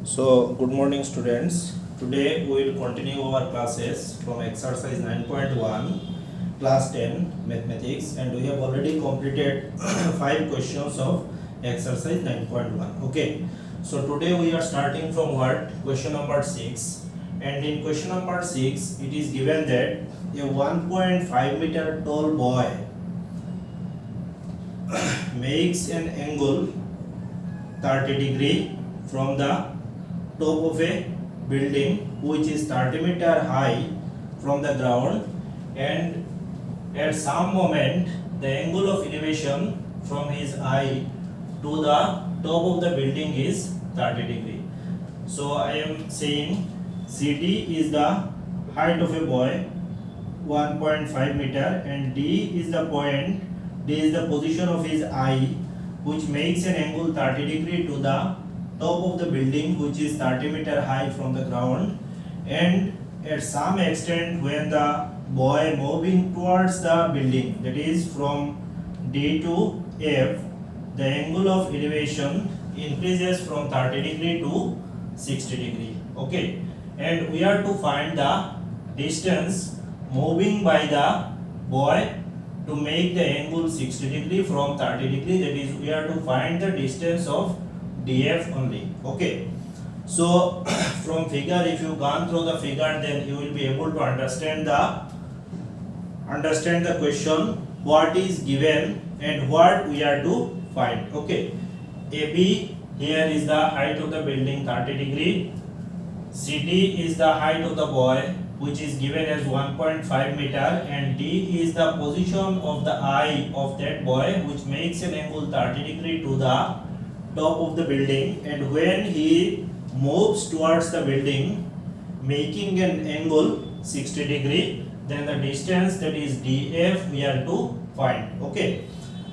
So, good morning, students. Today we will continue our classes from exercise 9.1, class 10, mathematics, and we have already completed 5 questions of exercise 9.1. Okay, so today we are starting from what? Question number 6. And in question number 6, it is given that a 1.5 meter tall boy makes an angle 30 degree from the top of a building which is 30 meter high from the ground, and at some moment the angle of elevation from his eye to the top of the building is 30 degree. So I am saying CD is the height of a boy 1.5 meter, and D is the point, D is the position of his eye which makes an angle 30 degree to the top of the building which is 30 meter high from the ground, and at some extent when the boy moving towards the building, that is from D to F, the angle of elevation increases from 30 degree to 60 degree. Okay, and we are to find the distance moving by the boy to make the angle 60 degree from 30 degree, that is we are to find the distance of DF only. Okay, so from figure, if you gone through the figure, then you will be able to understand the question, what is given and what we are to find. Okay, AB here is the height of the building 30 degree, CD is the height of the boy which is given as 1.5 meter, and D is the position of the eye of that boy which makes an angle 30 degree to the top of the building, and when he moves towards the building making an angle 60 degree, then the distance, that is DF, we are to find. Okay,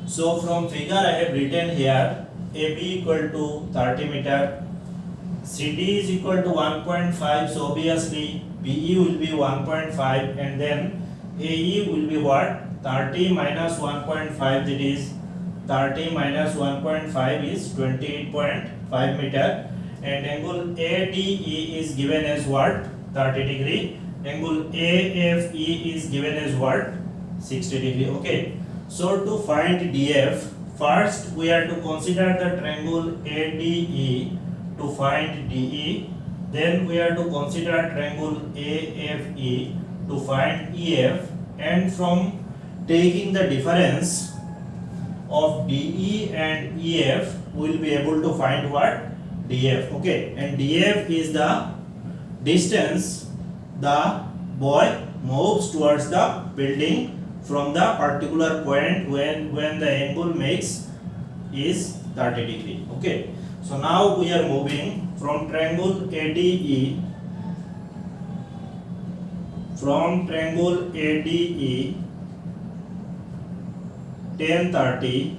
so from figure I have written here AB equal to 30 meter, CD is equal to 1.5, so obviously BE will be 1.5, and then AE will be what? 30 minus 1.5, that is 30 minus 1.5 is 28.5 meter, and angle ADE is given as what? 30 degree. Angle AFE is given as what? 60 degree. Okay, so to find DF, first we are to consider the triangle ADE to find DE, then we are to consider triangle AFE to find EF, and from taking the difference of DE and EF we will be able to find what? DF. Okay, and DF is the distance the boy moves towards the building from the particular point when the angle makes is 30 degree. Okay, so now we are moving from triangle ADE, from triangle ADE 1030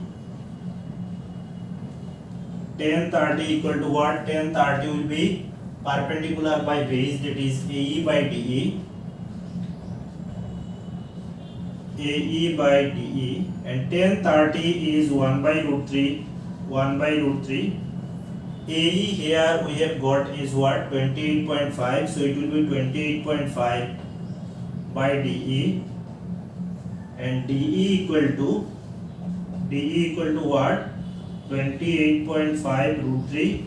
equal to what? 1030 will be perpendicular by base, that is AE by DE, and 1030 is 1 by root 3. AE here we have got is what? 28.5, so it will be 28.5 by DE, and DE equal to what? 28.5 root 3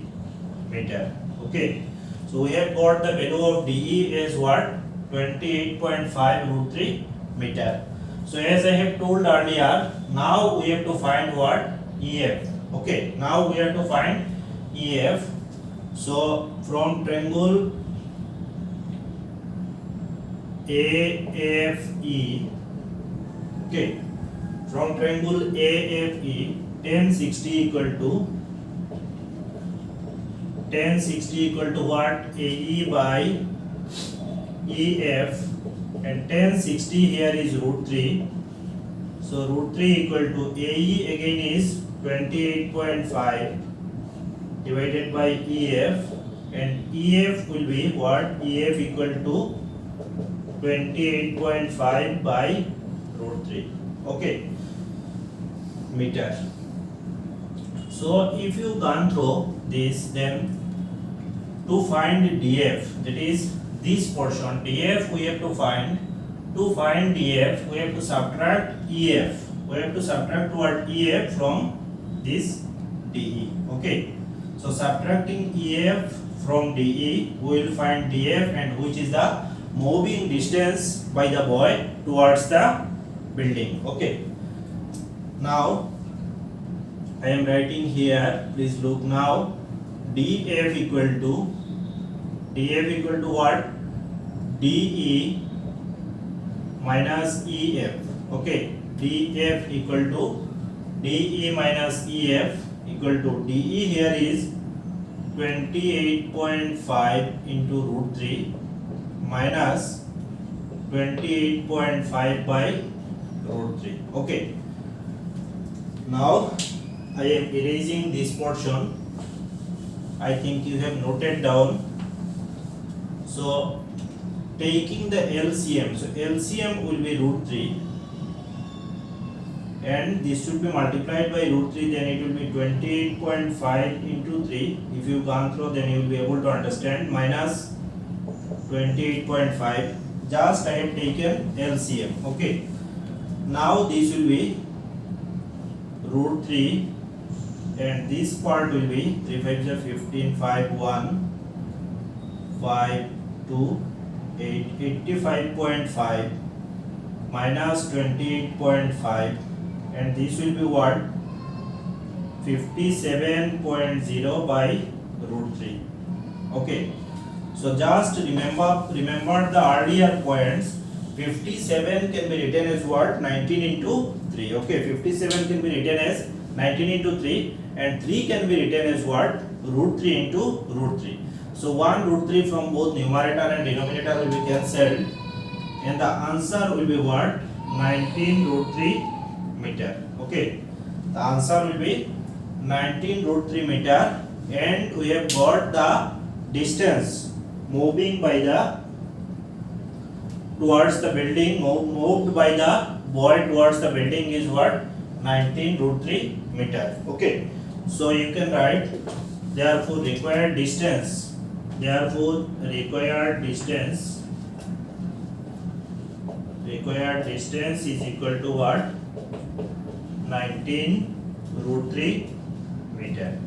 meter. Okay, so we have got the value of DE as what? 28.5 root 3 meter. So as I have told earlier, now we have to find what? EF. Okay, now we have to find EF. So from triangle AFE, okay, from triangle AFE 1060 equal to what? AE by EF, and 1060 here is root 3, so root 3 equal to AE again is 28.5 divided by EF, and EF will be what? EF equal to 28.5 by root 3. Okay, meter. So if you gone through this, then to find DF, that is this portion DF we have to find. To find DF we have to subtract EF. We have to subtract toward EF from this DE. Okay. So subtracting EF from DE, we will find DF, and which is the moving distance by the boy towards the building. Okay. Now I am writing here. Please look now. DF equal to what? DE minus EF. Okay. DF equal to DE minus EF equal to DE here is 28.5 into root 3 minus 28.5 by root 3. Okay. Now I am erasing this portion. I think you have noted down. So taking the LCM, so LCM will be root 3, and this should be multiplied by root 3, then it will be 28.5 into 3. If you gone through, then you will be able to understand, minus 28.5. Just I have taken LCM. Okay. Now this will be root 3, and this part will be 3 5 is 15, 5 1, 5 2, 8, 85.5 minus 28.5, and this will be what? 57.0 by root 3. Okay. So just remember the earlier points. 57 can be written as what? 19 into 3. Okay, 57 can be written as 19 into 3, and 3 can be written as what? Root 3 into root 3. So 1 root 3 from both numerator and denominator will be cancelled, and the answer will be what? 19 root 3 meter. Okay, the answer will be 19 root 3 meter, and we have got the distance moving by the towards the building, moved by the boy towards the building is what? 19 root 3 meter. Okay, so you can write, therefore required distance is equal to what? 19 root 3 meter.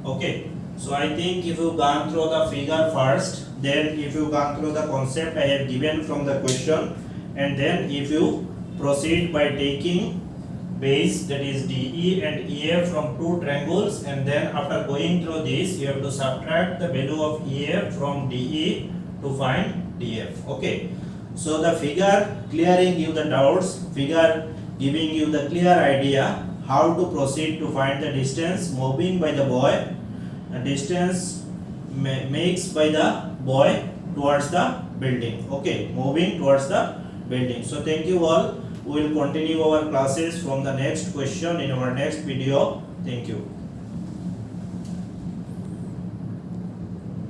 Okay, so I think if you gone through the figure first, then if you gone through the concept I have given from the question, and then if you proceed by taking base, that is DE and EF from two triangles, and then after going through this you have to subtract the value of EF from DE to find DF. Okay, so the figure clearing you the doubts, figure giving you the clear idea how to proceed to find the distance moving by the boy, a distance makes by the boy towards the building. Okay, moving towards the building. So thank you all. We will continue our classes from the next question in our next video. Thank you.